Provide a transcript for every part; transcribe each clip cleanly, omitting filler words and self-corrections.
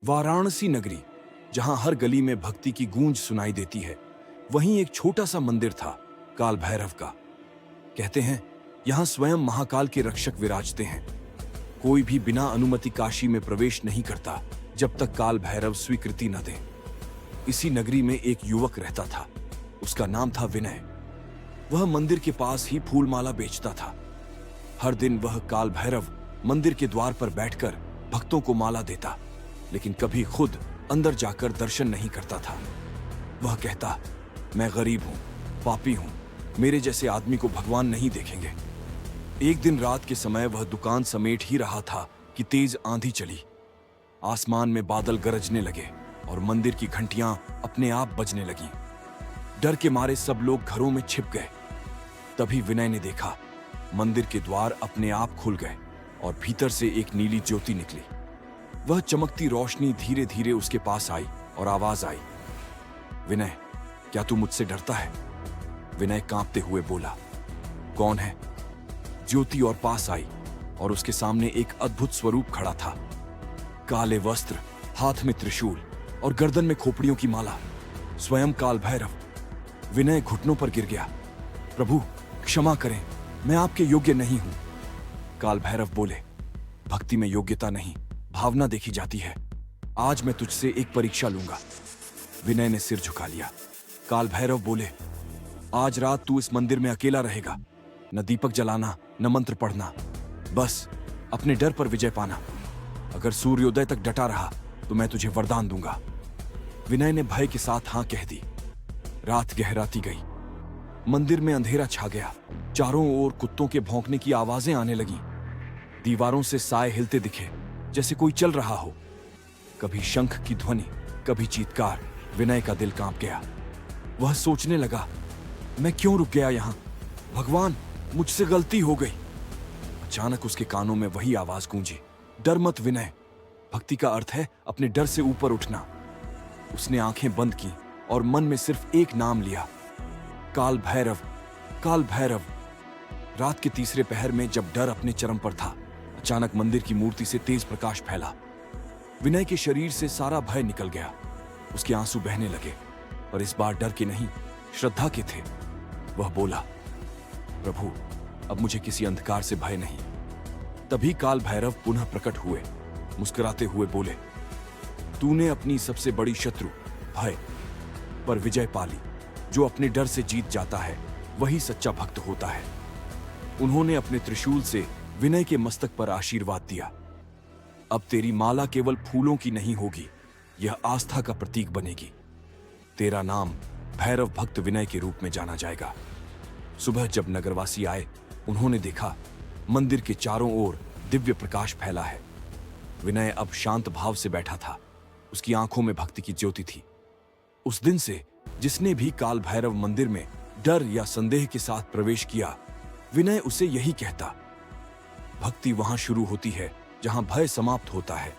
वाराणसी नगरी, जहां हर गली में भक्ति की गूंज सुनाई देती है, वहीं एक छोटा सा मंदिर था, काल भैरव का। कहते हैं यहां स्वयं महाकाल के रक्षक विराजते हैं। कोई भी बिना अनुमति काशी में प्रवेश नहीं करता जब तक काल भैरव स्वीकृति न दे। इसी नगरी में एक युवक रहता था। उसका नाम था विनय। वह मंदिर के पास ही फूलमाला बेचता था। हर दिन वह काल भैरव मंदिर के द्वार पर बैठकर भक्तों को माला देता, लेकिन कभी खुद अंदर जाकर दर्शन नहीं करता था। वह कहता, मैं गरीब हूं, पापी हूं, मेरे जैसे आदमी को भगवान नहीं देखेंगे। एक दिन रात के समय वह दुकान समेट ही रहा था कि तेज आंधी चली। आसमान में बादल गरजने लगे और मंदिर की घंटियां अपने आप बजने लगीं। डर के मारे सब लोग घरों में छिप गए। तभी विनय ने देखा, मंदिर के द्वार अपने आप खुल गए और भीतर से एक नीली ज्योति निकली। वह चमकती रोशनी धीरे धीरे उसके पास आई और आवाज आई, विनय, क्या तू मुझसे डरता है? विनय कांपते हुए बोला, कौन है? ज्योति और पास आई और उसके सामने एक अद्भुत स्वरूप खड़ा था। काले वस्त्र, हाथ में त्रिशूल और गर्दन में खोपड़ियों की माला, स्वयं काल भैरव। विनय घुटनों पर गिर गया। प्रभु, क्षमा करें, मैं आपके योग्य नहीं हूं। काल भैरव बोले, भक्ति में योग्यता नहीं, भावना देखी जाती है। आज मैं तुझसे एक परीक्षा लूंगा। विनय ने सिर झुका लिया। काल भैरव बोले, आज रात तू इस मंदिर में अकेला रहेगा। न दीपक जलाना, न मंत्र पढ़ना, बस अपने डर पर विजय पाना। अगर सूर्योदय तक डटा रहा तो मैं तुझे वरदान दूंगा। विनय ने भय के साथ हां कह दी। रात गहराती गई। मंदिर में अंधेरा छा गया। चारों ओर कुत्तों के भौंकने की आवाजें आने लगीं। दीवारों से साए हिलते दिखे, जैसे कोई चल रहा हो। कभी शंख की ध्वनि, कभी चीत्कार। विनय का दिल कांप गया। वह सोचने लगा, मैं क्यों रुक गया यहां? भगवान, मुझसे गलती हो गई। अचानक उसके कानों में वही आवाज गूंजी, डर मत विनय, भक्ति का अर्थ है अपने डर से ऊपर उठना। उसने आंखें बंद की और मन में सिर्फ एक नाम लिया, काल भैरव, काल भैरव। रात के तीसरे पहर में जब डर अपने चरम पर था, अचानक मंदिर की मूर्ति से तेज प्रकाश फैला। विनय के शरीर से सारा भय निकल गया। उसके आंसू बहने लगे, पर इस बार डर के नहीं, श्रद्धा के थे। वह बोला, प्रभु, अब मुझे किसी अंधकार से भय नहीं। तभी काल भैरव पुनः प्रकट हुए। मुस्कुराते हुए बोले, तूने अपनी सबसे बड़ी शत्रु भय पर विजय पाली। जो अपने डर से जीत जाता है वही सच्चा भक्त होता है। उन्होंने अपने त्रिशूल से विनय के मस्तक पर आशीर्वाद दिया। अब तेरी माला केवल फूलों की नहीं होगी, यह आस्था का प्रतीक बनेगी। तेरा नाम भैरव भक्त विनय के रूप में जाना जाएगा। सुबह जब नगरवासी आए, उन्होंने देखा मंदिर के चारों ओर दिव्य प्रकाश फैला है। विनय अब शांत भाव से बैठा था। उसकी आंखों में भक्ति की ज्योति थी। उस दिन से जिसने भी काल भैरव मंदिर में डर या संदेह के साथ प्रवेश किया, विनय उसे यही कहता, भक्ति वहां शुरू होती है जहां भय समाप्त होता है।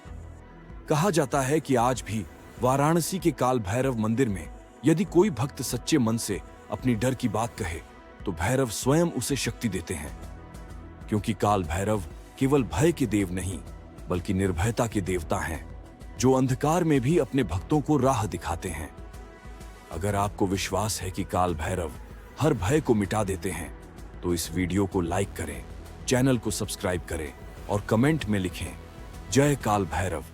कहा जाता है कि आज भी वाराणसी के काल भैरव मंदिर में यदि कोई भक्त सच्चे मन से अपनी डर की बात कहे तो भैरव स्वयं उसे शक्ति देते हैं। क्योंकि काल भैरव केवल भय के देव नहीं, बल्कि निर्भयता के देवता हैं, जो अंधकार में भी अपने भक्तों को राह दिखाते हैं। अगर आपको विश्वास है कि काल भैरव हर भय को मिटा देते हैं, तो इस वीडियो को लाइक करें, चैनल को सब्सक्राइब करें और कमेंट में लिखें, जय काल भैरव।